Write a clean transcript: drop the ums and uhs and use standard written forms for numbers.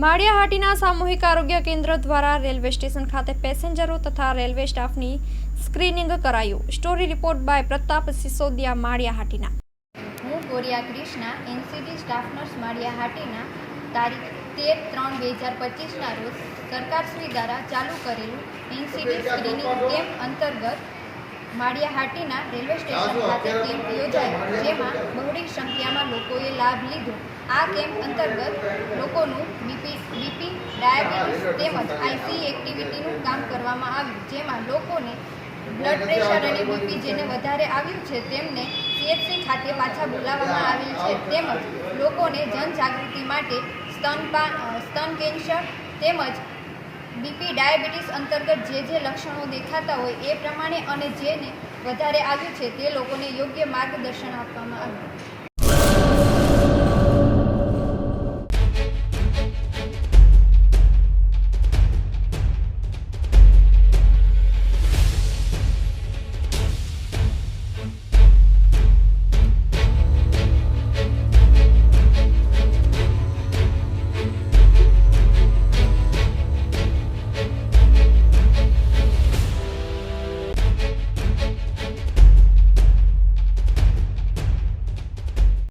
માળિયાહાટીના સામૂહિક આરોગ્ય કેન્દ્ર દ્વારા રેલવે સ્ટેશન ખાતે પેસેન્જરો તથા રેલવે સ્ટાફની સ્ક્રીનિંગ કરાયું। Story report by Pratap Sisodia, Malia Hatina. હું Goriya Krishna, NCD staff nurse, Malia Hatina. તારીખ 13/3/2025ના રોજ સરકારશ્રી દ્વારા ચાલુ કરેલું એનસીડી સ્ક્રીનિંગ કેમ્પ અંતર્ગત માળિયાહાટીના રેલવે સ્ટેશન ખાતે કેમ્પ યોજાયો, જેમાં બહોળી સંખ્યામાં લોકોએ લાભ લીધો। આ કેમ્પ અંતર્ગત લોકોનું બીપી, ડાયાબિટીસ તેમજ આઈસી એક્ટિવિટીનું કામ કરવામાં આવ્યું, જેમાં લોકોને બ્લડ પ્રેશર અને બીપી જેને વધારે આવ્યું છે તેમને સીએચસી ખાતે પાછા બોલાવવામાં આવેલ છે, તેમજ લોકોને જનજાગૃતિ માટે સ્તન કેન્સર તેમજ બીપી, ડાયાબિટીસ અંતર્ગત જે લક્ષણો દેખાતા હોય એ પ્રમાણે અને જેને વધારે આવ્યું છે તે લોકોને યોગ્ય માર્ગદર્શન આપવામાં આવ્યું।